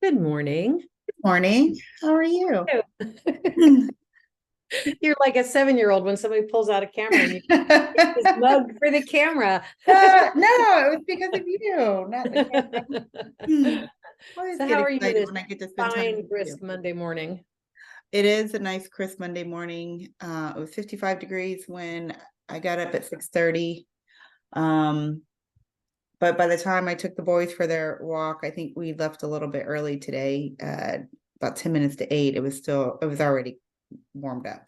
Good morning. Morning. How are you? You're like a 7-year-old when somebody pulls out a camera and you this No, mug for the camera. it was because of you, not the camera. I always So get how are you excited this when I get to spend time fine, with you. brisk Monday morning? It is a nice, crisp Monday morning. It was 55 degrees when I got up at 6:30. Um, but by the time I took the boys for their walk, I think we left a little bit early today, about 10 minutes to 8. It was already warmed up.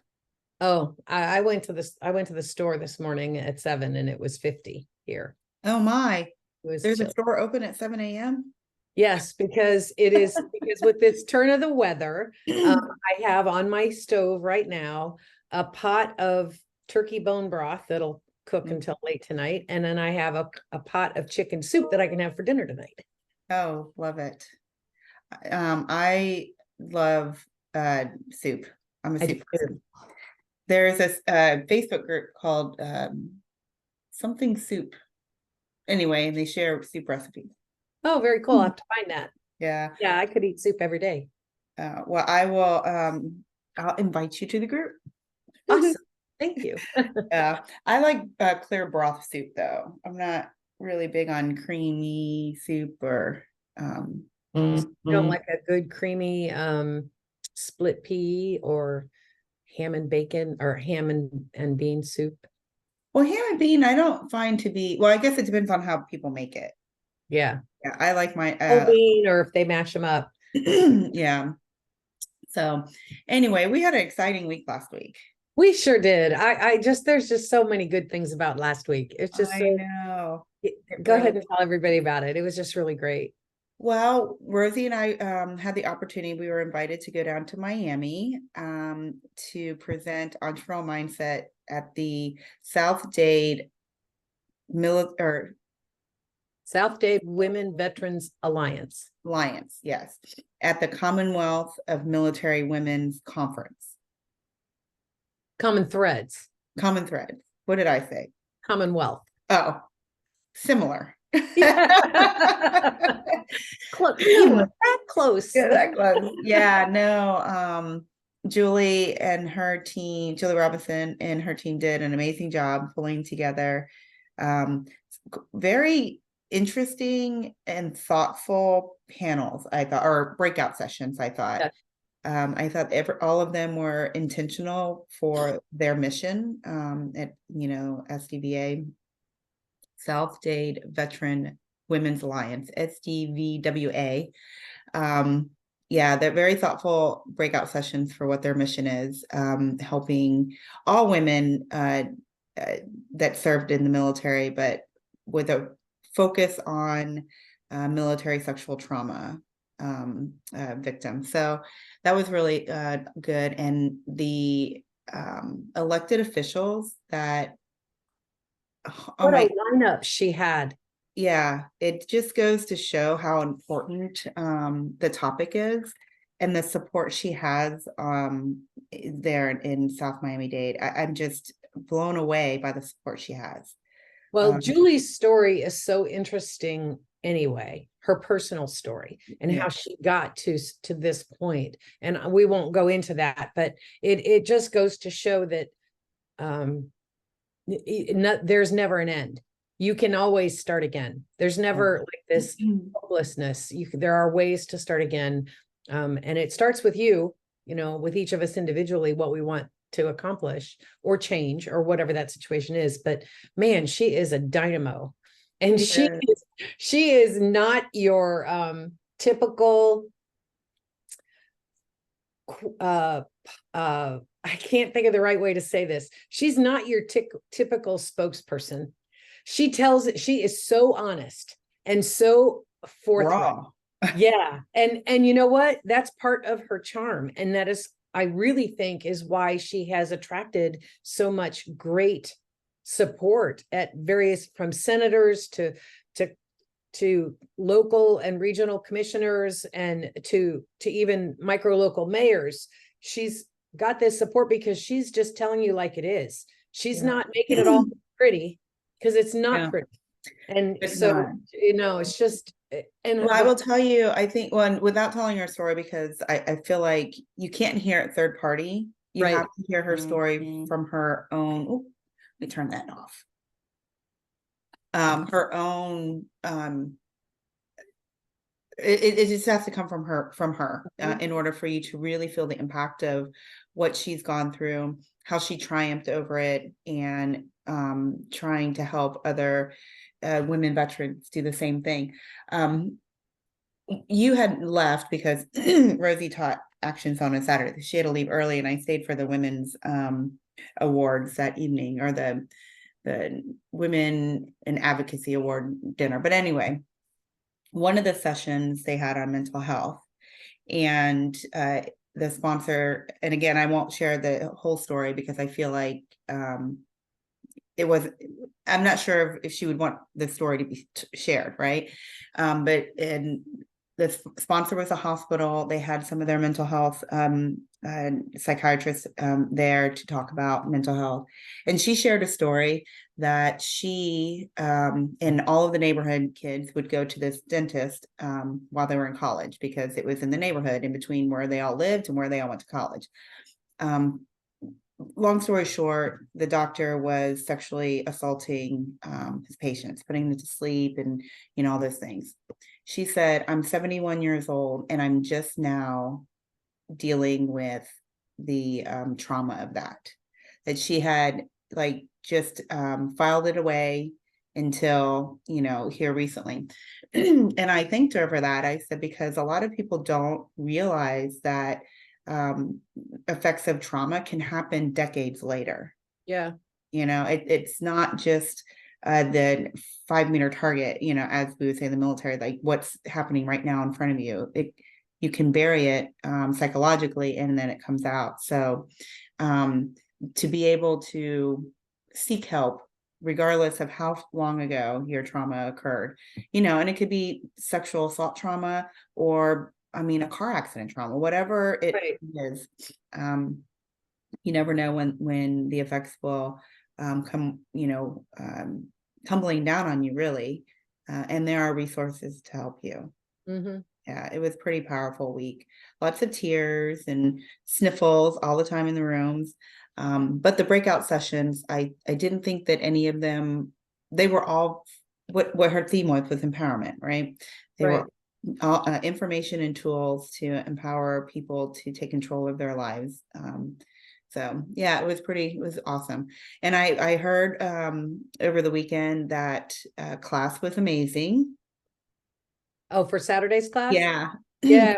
Oh, I went to the store this morning at 7 and it was 50 here. Oh my, It was there's a chilly. store open at 7 a.m. Yes, because with this turn of the weather, I have on my stove right now a pot of turkey bone broth that'll cook until late tonight, and then I have a pot of chicken soup that I can have for dinner tonight. Oh, love it. I love soup. I'm a I do soup too. person. There's a Facebook group called something soup. Anyway, and they share soup recipes. Oh, very cool. I'll have to find that. Yeah. Yeah, I could eat soup every day. Well, I'll invite you to the group. Awesome. Thank you. Yeah. I like clear broth soup though. I'm not really big on creamy soup or Don't like a good creamy split pea or ham and bacon or ham and bean soup. well, ham and bean I don't find to be, well, I guess it depends on how people make it. Yeah. Yeah, I like my Whole bean or if they mash them up. yeah. So anyway, we had an exciting week last week. We sure did. I just there's just so many good things about last week. It's just I so know. It go really ahead and tell everybody about it. It was just really great. well, Rosie and I had the opportunity. We were invited to go down to Miami to present entrepreneurial mindset at the South Dade Military South Dade Women Veterans Alliance. Alliance, yes, at the Commonwealth of Military Women's Conference. Common Threads. Common thread. What did I say? Commonwealth. Oh, similar. Yeah. Close. You were that close. Yeah, that close. Yeah, no. Julie and her team, Julie Robinson and her team did an amazing job pulling together very interesting and thoughtful panels, I thought, or breakout sessions, I thought. Yeah. I thought all of them were intentional for their mission at, SDVA, South Dade Veteran Women's Alliance, SDVWA. Yeah, they're very thoughtful breakout sessions for what their mission is, helping all women that served in the military, but with a focus on military sexual trauma victims. So that was really good. And the elected officials that, oh What my, a lineup she had. yeah, it just goes to show how important the topic is and the support she has there in South Miami-Dade. I'm just blown away by the support she has. Well, Julie's story is so interesting anyway, her personal story and Yeah. how she got to this point. And we won't go into that, but it just goes to show that there's never an end. You can always start again. There's never like this hopelessness. There are ways to start again. And it starts with you, with each of us individually, what we want to accomplish or change or whatever that situation is. But man, she is a dynamo. And she is not your typical I can't think of the right way to say this. She's not your typical spokesperson. She is so honest and so forthright. Raw. Yeah. And you know what? That's part of her charm. And that is, I really think, is why she has attracted so much great support at various, from senators to local and regional commissioners and to even micro local mayors. She's got this support because she's just telling you like it is. She's not making it all pretty, because it's not pretty. And It's so, not. it's just, and Well, I will tell you, I think one without telling her story, because I feel like you can't hear it third party. You Right. have to hear her story from her own. Oh, let me turn that off. Her own. It just has to come from her in order for you to really feel the impact of what she's gone through, how she triumphed over it, and trying to help other women veterans do the same thing. You had left because Rosie taught Action Zone on Saturday. She had to leave early, and I stayed for the women's awards that evening, or the Women in Advocacy Award dinner. But anyway, one of the sessions they had on mental health, and the sponsor, and again, I won't share the whole story because I feel like it was, I'm not sure if she would want the story to be shared, right? But the sponsor was a hospital. They had some of their mental health psychiatrists there to talk about mental health. And she shared a story that she and all of the neighborhood kids would go to this dentist while they were in college, because it was in the neighborhood in between where they all lived and where they all went to college. Long story short, the doctor was sexually assaulting his patients, putting them to sleep, and all those things. She said, "I'm 71 years old, and I'm just now dealing with the trauma of that." That she had like just filed it away until here recently. And I thanked her for that. I said, because a lot of people don't realize that effects of trauma can happen decades later. Yeah. It's not just the 5-meter target, as we would say in the military, like what's happening right now in front of you. You can bury it psychologically, and then it comes out. So to be able to seek help, regardless of how long ago your trauma occurred, and it could be sexual assault trauma, or a car accident trauma, whatever it is. You never know when the effects will come, tumbling down on you, really. And there are resources to help you. Mm-hmm. Yeah, it was a pretty powerful week. Lots of tears and sniffles all the time in the rooms. But the breakout sessions, I didn't think that any of them, they were all, what her theme was empowerment, right? They were all information and tools to empower people to take control of their lives. So yeah, it was awesome. And I heard over the weekend that class was amazing. Oh, for Saturday's class? Yeah. Yeah,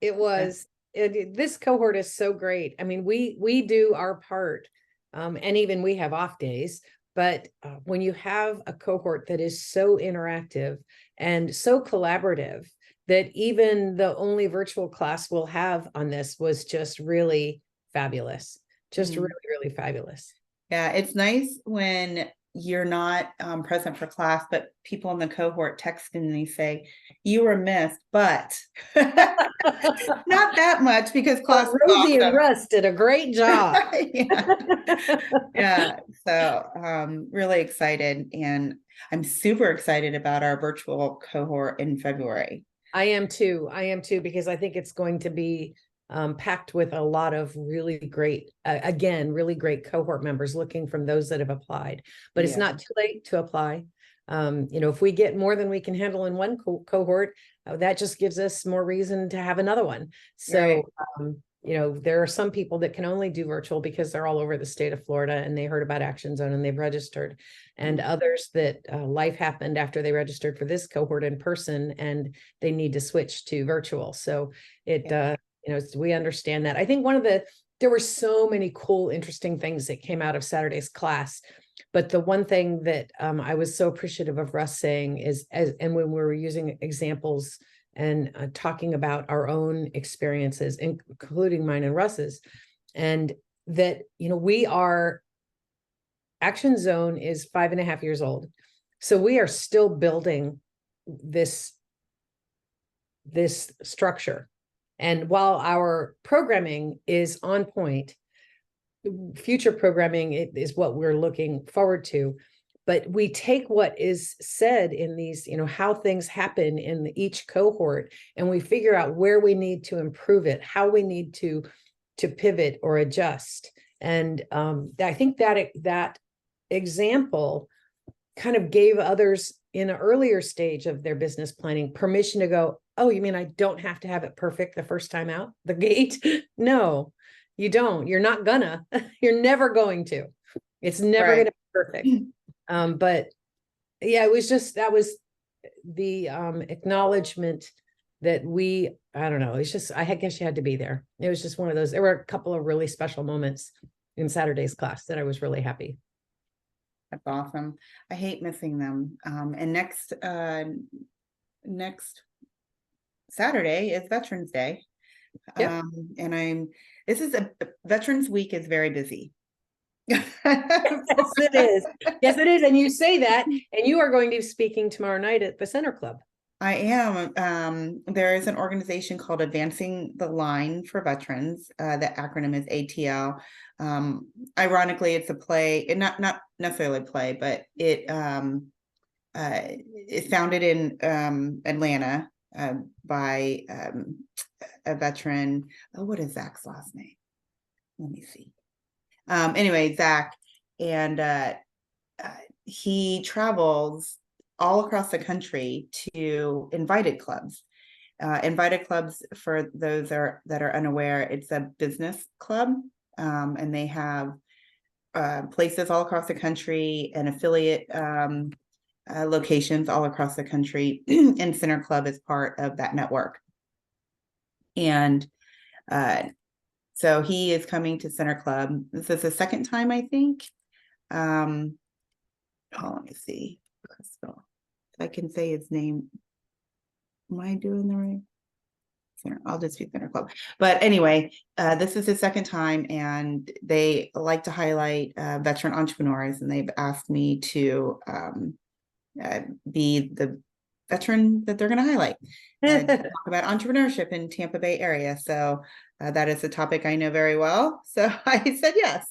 it was. This cohort is so great. I mean, we do our part, and even we have off days, but when you have a cohort that is so interactive and so collaborative, that even the only virtual class we'll have on this was just really fabulous. Just really, really fabulous. Yeah, it's nice when you're not present for class, but people in the cohort text and they say, "You were missed, but not that much, because class Rosie and Russ did a great job." Yeah. So really excited, and I'm super excited about our virtual cohort in February. I am too, because I think it's going to be packed with a lot of really great, again, really great cohort members, looking from those that have applied. But it's not too late to apply. If we get more than we can handle in one cohort, that just gives us more reason to have another one. So, there are some people that can only do virtual because they're all over the state of Florida and they heard about Action Zone and they've registered, and others that life happened after they registered for this cohort in person and they need to switch to virtual. So we understand that. I think there were so many cool, interesting things that came out of Saturday's class. But the one thing that I was so appreciative of Russ saying is, and when we were using examples and talking about our own experiences, including mine and Russ's, and that, Action Zone is 5.5 years old. So we are still building this structure. And while our programming is on point, future programming is what we're looking forward to. but we take what is said in these, how things happen in each cohort, and we figure out where we need to improve it, how we need to pivot or adjust. And I think that example kind of gave others in an earlier stage of their business planning permission to go, oh, you mean I don't have to have it perfect the first time out the gate? No, you don't. You're not gonna. You're never going to. It's never Right. going to be perfect. But yeah, it was just, that was the acknowledgement that I don't know, it's just, I guess you had to be there. It was just one of those. There were a couple of really special moments in Saturday's class that I was really happy. That's awesome. I hate missing them. And next Saturday is Veterans Day. Yep. And this is Veterans Week is very busy. Yes, it is. Yes, it is. And you say that, and you are going to be speaking tomorrow night at the Center Club. I am. There is an organization called Advancing the Line for Veterans. The acronym is ATL. Ironically, it's a play, and not necessarily a play, but it's founded in Atlanta by a veteran. Oh, what is Zach's last name? Let me see. Anyway, Zach, and he travels all across the country to Invited Clubs. Invited Clubs, for those that are unaware, it's a business club, and they have places all across the country and affiliate locations all across the country, and Center Club is part of that network. And so he is coming to Center Club. This is the second time, I think. Let me see. Crystal. I can say his name. Am I doing the right? Center. I'll just do Center Club. But anyway, this is the second time, and they like to highlight veteran entrepreneurs, and they've asked me to be the veteran that they're going to highlight and talk about entrepreneurship in Tampa Bay area. So that is a topic I know very well. So I said yes.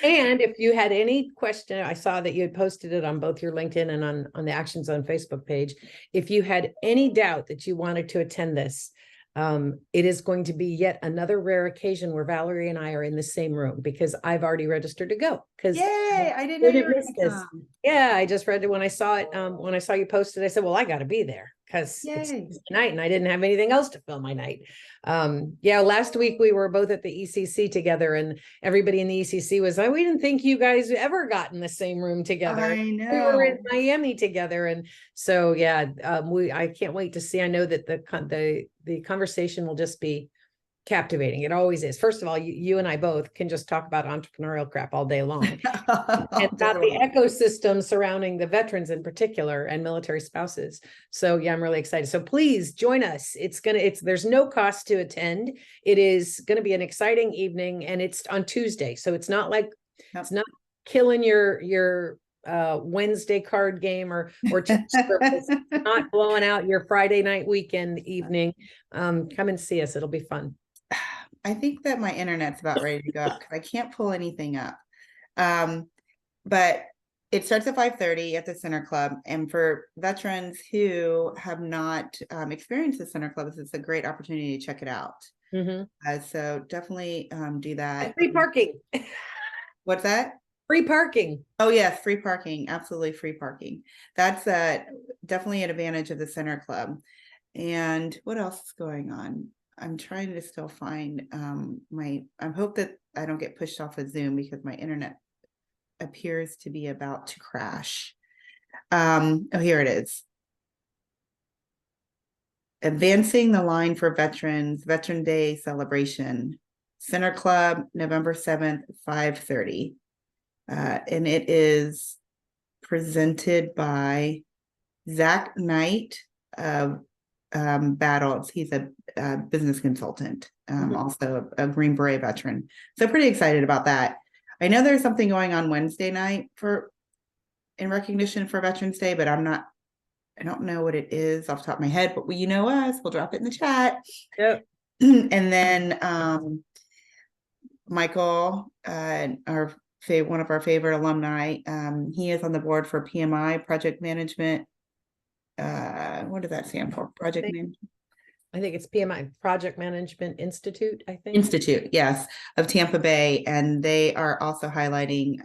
And if you had any question, I saw that you had posted it on both your LinkedIn and on the Actions on Facebook page. If you had any doubt that you wanted to attend this, it is going to be yet another rare occasion where Valerie and I are in the same room, because I've already registered to go. Because Yay! I didn't know you were miss this. Yeah, I just read it when I saw it. When I saw you posted, I said, well, I got to be there because it's night and I didn't have anything else to fill my night. Yeah, last week we were both at the ECC together, and everybody in the ECC was like, we didn't think you guys ever got in the same room together. I know. We were in Miami together. And so, yeah, I can't wait to see. I know that the conversation will just be captivating. It always is. First of all, you and I both can just talk about entrepreneurial crap all day long, and about the ecosystem surrounding the veterans in particular and military spouses. So yeah, I'm really excited. So please join us. There's no cost to attend. It is going to be an exciting evening, and it's on Tuesday. So it's not like it's not killing your Wednesday card game or not blowing out your Friday night weekend evening. Come and see us. It'll be fun. I think that my internet's about ready to go up because I can't pull anything up. But it starts at 5:30 at the Center Club. And for veterans who have not experienced the Center Club, it's a great opportunity to check it out. So definitely do that. Free parking. What's that? Free parking. Oh yes, free parking. Absolutely free parking. That's definitely an advantage of the Center Club. And what else is going on? I'm trying to still find I hope that I don't get pushed off of Zoom because my internet appears to be about to crash. Oh, here it is. Advancing the Line for Veterans, Veteran Day celebration. Center Club, November 7th, 5:30. And it is presented by Zach Knight of Battles. He's a business consultant, also a Green Beret veteran. So pretty excited about that. I know there's something going on Wednesday night in recognition for Veterans Day, but I don't know what it is off the top of my head, but you know us, we'll drop it in the chat. Yep. And then Michael, our one of our favorite alumni. He is on the board for PMI, Project Management. What does that stand for? Project Management I think it's PMI, Project Management Institute, I think. Institute, yes, of Tampa Bay, and they are also highlighting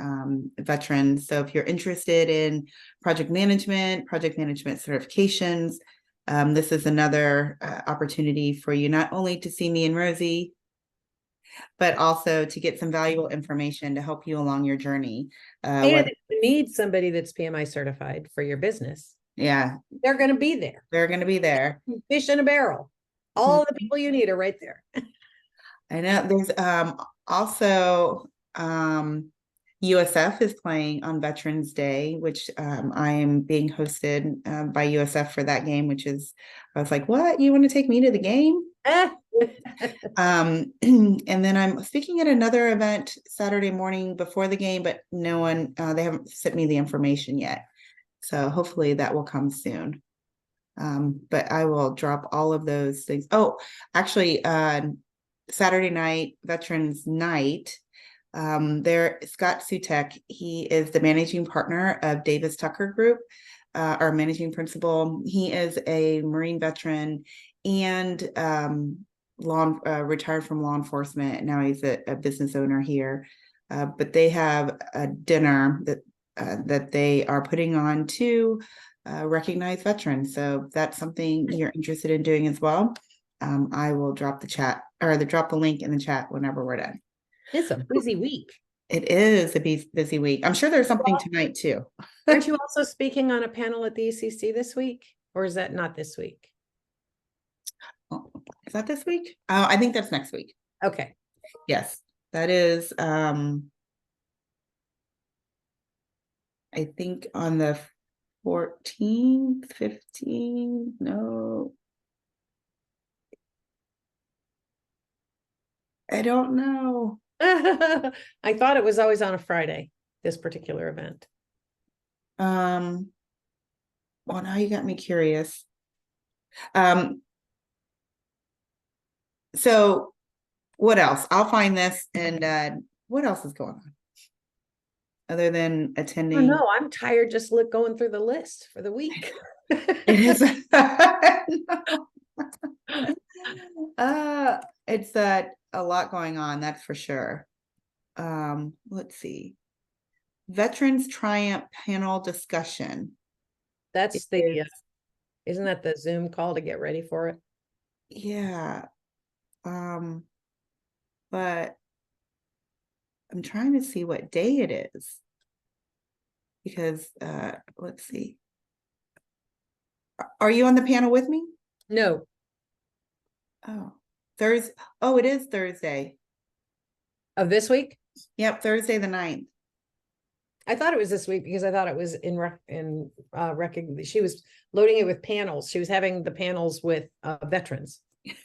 veterans. So if you're interested in project management certifications, this is another opportunity for you not only to see me and Rosie, but also to get some valuable information to help you along your journey. And if you need somebody that's PMI certified for your business, yeah, they're going to be there. they're going to be there. Fish in a barrel. All the people you need are right there. I know there's also USF is playing on Veterans Day, which I am being hosted by USF for that game, which is, I was like, what? You want to take me to the game? And then I'm speaking at another event Saturday morning before the game, but no one, they haven't sent me the information yet. So hopefully that will come soon. But I will drop all of those things. Oh, actually, Saturday night, Veterans Night, there, Scott Sutek, he is the managing partner of Davis Tucker Group, our managing principal. He is a Marine veteran and retired from law enforcement. Now he's a business owner here. But they have a dinner that they are putting on to recognize veterans. So if that's something you're interested in doing as well, I will drop the link in the chat whenever we're done. It's a busy week. It is a busy week. I'm sure there's something tonight too. Aren't you also speaking on a panel at the ECC this week? Or is that not this week? Oh, is that this week? I think that's next week. Okay. Yes, that is. I think on the 14th, 15th, no. I don't know. I thought it was always on a Friday, this particular event. Well, now you got me curious. So what else? I'll find this, and what else is going on? Other than attending. Oh, no, I'm tired just going through the list for the week. It is. It's a lot going on, that's for sure. Let's see. Veterans Triumph panel discussion. That's isn't that the Zoom call to get ready for it? Yeah. But I'm trying to see what day it is. Because let's see. Are you on the panel with me? No. Oh, Thursday. Oh, it is Thursday. Of this week? Yep, Thursday the 9th. I thought it was this week because I thought it was she was loading it with panels. She was having the panels with veterans.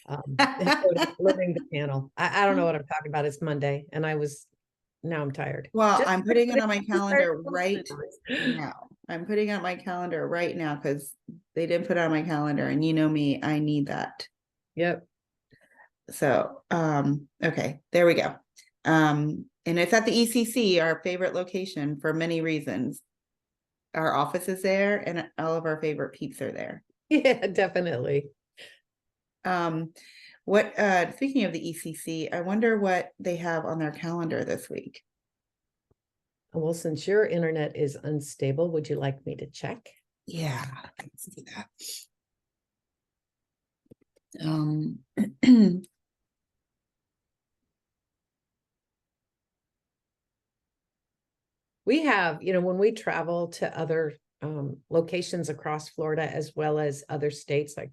Loading the panel. I don't know what I'm talking about. It's Monday, and now I'm tired. Well, I'm putting it on my calendar right now. I'm putting it on my calendar right now because they didn't put it on my calendar, and you know me, I need that. Yep. So, okay, there we go. And it's at the ECC, our favorite location for many reasons. Our office is there, and all of our favorite peeps are there. Yeah, definitely. Speaking of the ECC, I wonder what they have on their calendar this week. Well, since your internet is unstable, would you like me to check? Yeah, let's do that. We have, when we travel to other locations across Florida, as well as other states, like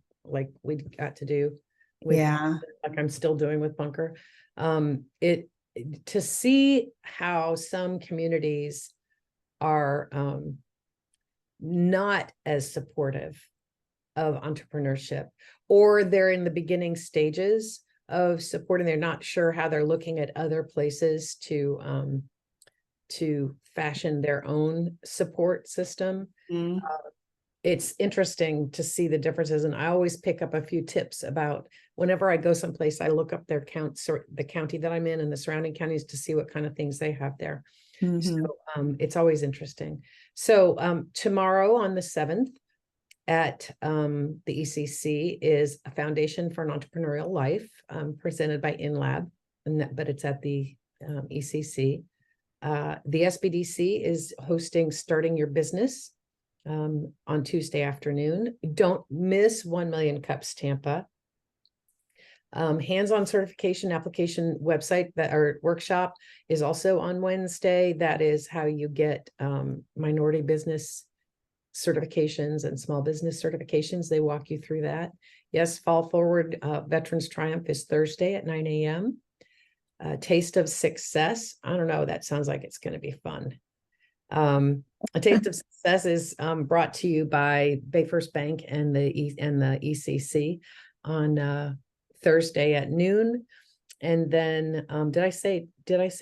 we got to do with, like I'm still doing with Bunker, to see how some communities are not as supportive of entrepreneurship, or they're in the beginning stages of supporting. They're not sure how they're looking at other places to fashion their own support system. It's interesting to see the differences. And I always pick up a few tips about whenever I go someplace, I look up their counts or the county that I'm in and the surrounding counties to see what kind of things they have there. Mhm. So it's always interesting. So tomorrow on the 7th at the ECC is a Foundation for an Entrepreneurial Life, presented by InLab, but it's at the ECC. The SBDC is hosting Starting Your Business on Tuesday afternoon. Don't miss 1 Million Cups Tampa. Hands-on certification application website that or workshop is also on Wednesday. That is how you get minority business certifications and small business certifications. They walk you through that. Yes, Fall Forward Veterans Triumph is Thursday at 9 a.m. Taste of Success. I don't know. That sounds like it's going to be fun. A Taste of Success is brought to you by Bayfirst Bank and the ECC on Thursday at noon. And then did I say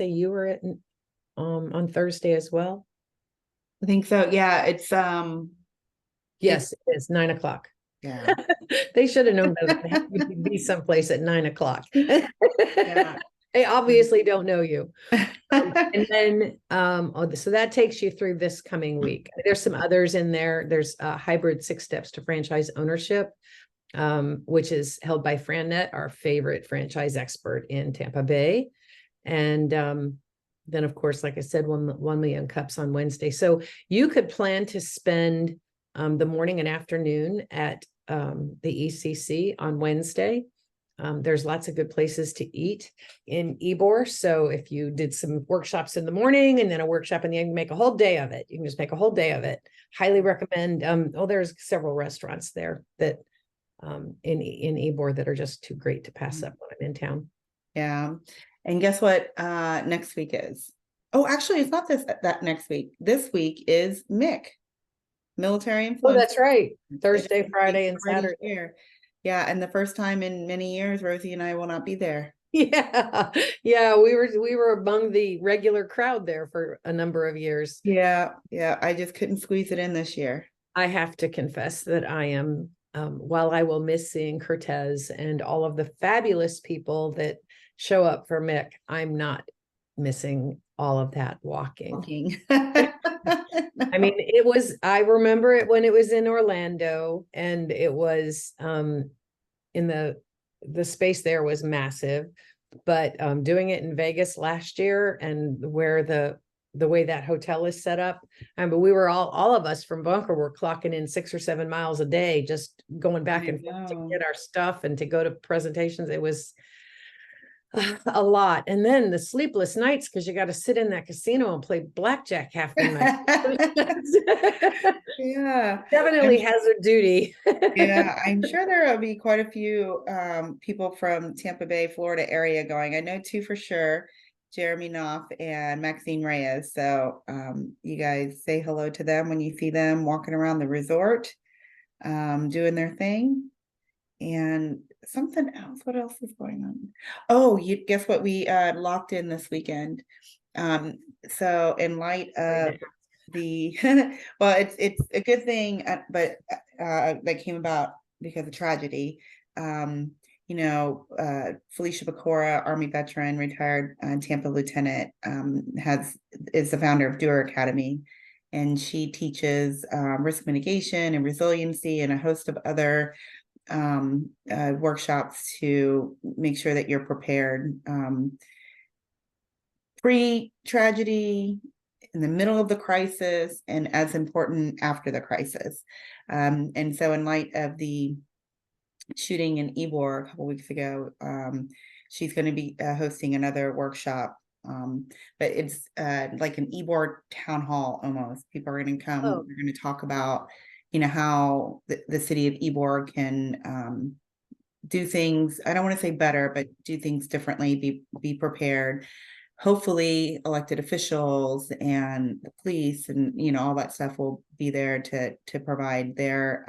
you were at on Thursday as well? I think so. Yeah, it's Yes, it is 9 o'clock. yeah. They should have known that would be someplace at 9 o'clock. Yeah. They obviously don't know you. And then so that takes you through this coming week. There's some others in there. There's Hybrid 6 Steps to Franchise Ownership, which is held by FranNet, our favorite franchise expert in Tampa Bay. And then, of course, like I said, 1 Million Cups on Wednesday. So you could plan to spend the morning and afternoon at the ECC on Wednesday. There's lots of good places to eat in Ybor. So if you did some workshops in the morning and then a workshop in the evening, make a whole day of it. You can just make a whole day of it. Highly recommend. There's several restaurants there that in Ybor that are just too great to pass up when I'm in town. Yeah. And guess what next week is? Oh, actually, it's not that next week. This week is MIC, Military Influence. Oh, that's right. Thursday, Friday, and Saturday. Here. Yeah, and the first time in many years, Rosie and I will not be there. Yeah, we were among the regular crowd there for a number of years. Yeah, I just couldn't squeeze it in this year. I have to confess that I am, while I will miss seeing Cortez and all of the fabulous people that show up for MIC, I'm not missing all of that walking. I mean, I remember it when it was in Orlando, and it was in the space there was massive, but doing it in Vegas last year and where the way that hotel is set up, but we were all of us from Bunker were clocking in 6 or 7 miles a day, just going back and forth to get our stuff and to go to presentations. It was a lot. And then the sleepless nights, because you got to sit in that casino and play blackjack half the night. Yeah, definitely hazard duty. Yeah, I'm sure there will be quite a few people from Tampa Bay, Florida area going. I know 2 for sure, Jeremy Knopf and Maxine Reyes. So you guys say hello to them when you see them walking around the resort, doing their thing. And something else, what else is going on? Oh, guess what we locked in this weekend. So in light of the well, it's a good thing, but that came about because of tragedy. Felicia Pecora, Army veteran, retired Tampa lieutenant, is the founder of Doer Academy, and she teaches risk mitigation and resiliency and a host of other workshops to make sure that you're prepared pre-tragedy, in the middle of the crisis, and as important after the crisis. And so in light of the shooting in Ybor a couple weeks ago, she's going to be hosting another workshop, but it's like an Ybor town hall almost. People are going to come. We're going to talk about how the city of Ybor can do things, I don't want to say better, but do things differently, be prepared. Hopefully elected officials and the police and all that stuff will be there to provide their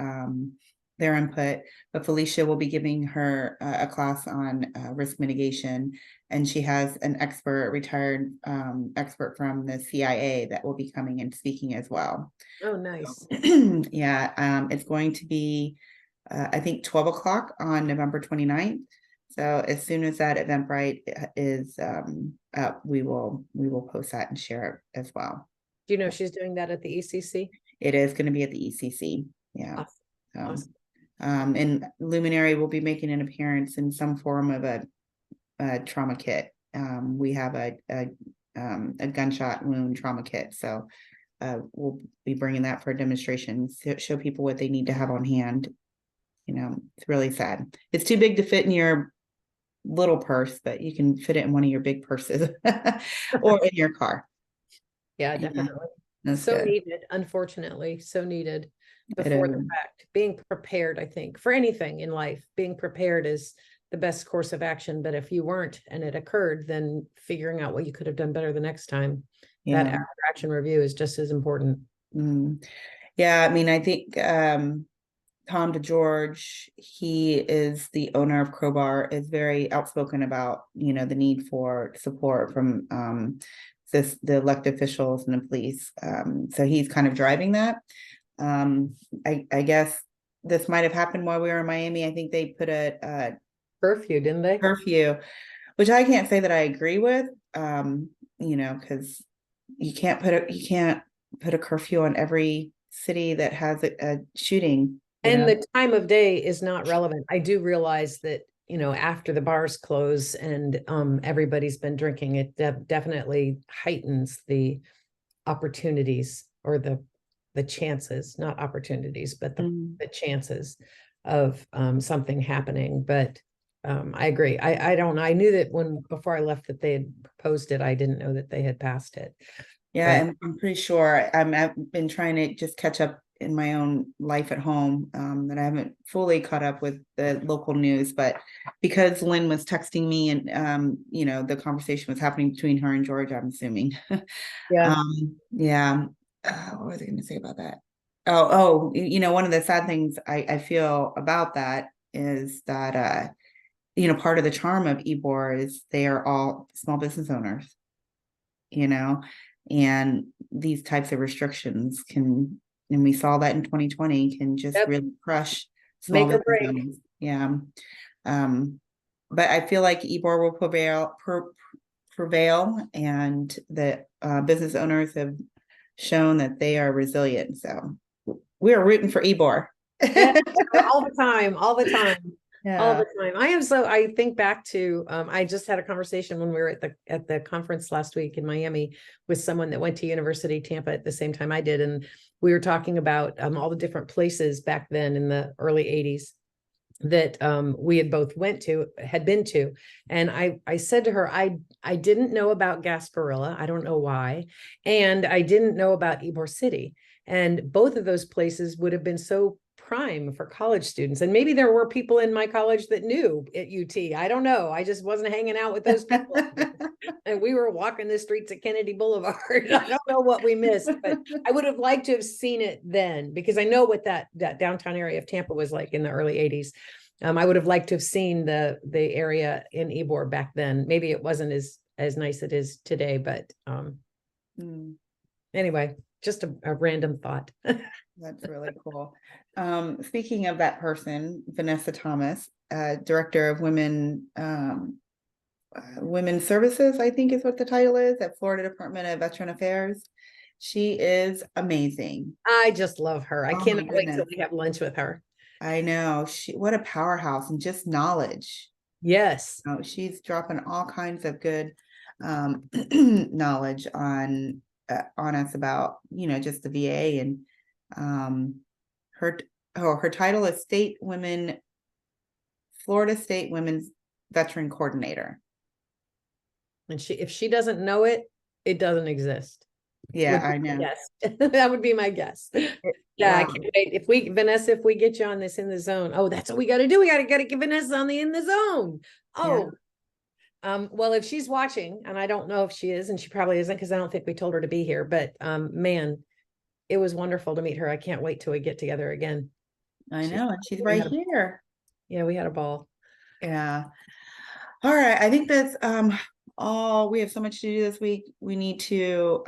input. But Felicia will be giving her a class on risk mitigation, and she has an retired expert from the CIA that will be coming and speaking as well. Oh, nice. Yeah, it's going to be I think 12 o'clock on November 29th. So as soon as that Eventbrite is up, we will post that and share it as well. Do you know she's doing that at the ECC? It is going to be at the ECC. Yeah. Awesome. So, Awesome. and Luminary will be making an appearance in some form of a trauma kit. We have a gunshot wound trauma kit. So we'll be bringing that for a demonstration, show people what they need to have on hand. You know, it's really sad. It's too big to fit in your little purse, but you can fit it in one of your big purses or in your car. Yeah, definitely. That's So good. needed, unfortunately, so needed It before the is. fact. Being prepared, I think, for anything in life, being prepared is the best course of action. But if you weren't and it occurred, then figuring out what you could have done better the next time, that Yeah. after action review is just as important. Yeah, I mean, I think Tom DeGeorge, he is the owner of Crowbar, is very outspoken about, you know, the need for support from the elected officials and the police. So he's kind of driving that. I guess this might have happened while we were in Miami. I think they put a Curfew, didn't they? curfew, which I can't say that I agree with. You know, because you can't put a curfew on every city that has a shooting. And the time of day is not relevant. I do realize that, you know, after the bars close and everybody's been drinking, it definitely heightens the opportunities or the chances, not opportunities, but the chances of something happening. But I agree. I don't know. I knew that before I left that they had proposed it. I didn't know that they had passed it. Yeah, But and I'm pretty sure I've been trying to just catch up in my own life at home, that I haven't fully caught up with the local news, but because Lynn was texting me and you know, the conversation was happening between her and George, I'm assuming. yeah, Yeah. What was I going to say about that? Oh, you know, one of the sad things I feel about that is that you know, part of the charm of Ybor is they are all small business owners, you know, and these types of restrictions can, and we saw that in 2020, can just yep. really crush small Make or business break. owners. Yeah. But I feel like Ybor will prevail, and that business owners have shown that they are resilient. So we are rooting for Ybor. Yeah, all the time, all the time. All Yeah. the time. I think back to I just had a conversation when we were at the conference last week in Miami with someone that went to University of Tampa at the same time I did. And we were talking about all the different places back then in the early 80s that we had both had been to. And I said to her, I didn't know about Gasparilla. I don't know why. And I didn't know about Ybor City. And both of those places would have been so prime for college students. And maybe there were people in my college that knew at UT. I don't know. I just wasn't hanging out with those people. And we were walking the streets of Kennedy Boulevard. I don't know what we missed, but I would have liked to have seen it then, because I know what that downtown area of Tampa was like in the early 80s. I would have liked to have seen the area in Ybor back then. Maybe it wasn't as nice as it is today, but anyway, just a random thought. That's really cool. Speaking of that person, Vanessa Thomas, Director of Women's Services, I think is what the title is at Florida Department of Veteran Affairs. She is amazing. I just love her. I Oh my cannot wait till goodness. we have lunch with her. I know. What a powerhouse, and just knowledge. Yes. She's dropping all kinds of good knowledge on us about, you know, just the VA. And her title is Florida State Women's Veteran Coordinator. And if she doesn't know it, it doesn't exist. Yeah, I know. Yes, that would be my guess. Yeah, I can't wait. Vanessa, if we get you on this In the Zone, oh, that's what we got to do. We got to get Vanessa on the In the Zone. Oh, yeah. Well, if she's watching, and I don't know if she is, and she probably isn't, because I don't think we told her to be here, but man, it was wonderful to meet her. I can't wait till we get together again. I know, and she's right here. Yeah, we had a ball. Yeah. All right. I think that's all. We have so much to do this week. We need to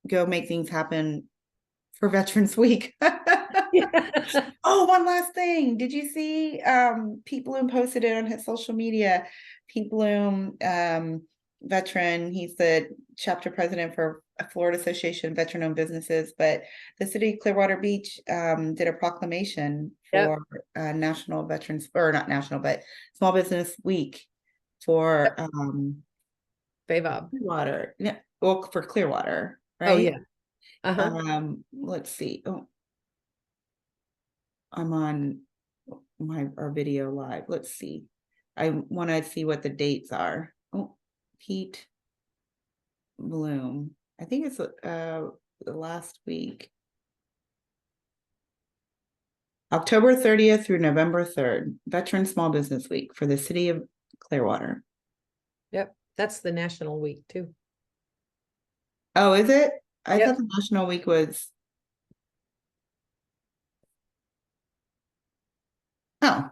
go make things happen for Veterans Week. Oh, one last thing. Did you see Pete Bloom posted it on his social media? Pete Bloom, veteran, he's the chapter president for Florida Association of Veteran-Owned Businesses, but the city of Clearwater Beach did a proclamation Yep. for National Veterans, or not national, but Small Business Week for Bavob. Clearwater. Yeah, well, for Clearwater, Oh, right? yeah. Uh-huh. Let's see. Oh, I'm on our video live. Let's see. I want to see what the dates are. Oh, Pete Bloom. I think it's the last week. October 30th through November 3rd, Veteran Small Business Week for the city of Clearwater. Yep. That's the national week too. Oh, is it? I Yep. thought the national week was. Oh,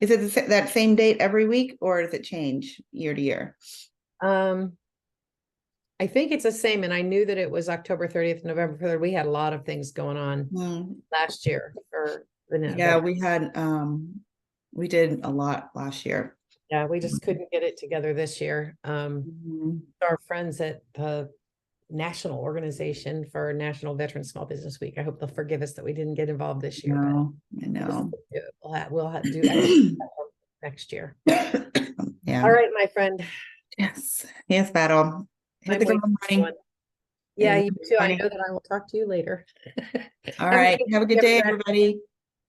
is it that same date every week, or does it change year to year? I think it's the same, and I knew that it was October 30th, November 3rd. We had a lot of things going on last year for the Yeah, we did a lot last year. Yeah, we just couldn't get it together this year. Our friends at the national organization for National Veteran Small Business Week. I hope they'll forgive us that we didn't get involved this year. No, I know. We'll have to do next year. Yeah. All right, my friend. Yes. Yes, Battle. Hit the ground running. Yeah, you too. I know that I will talk to you later. All right. Have a good day, everybody.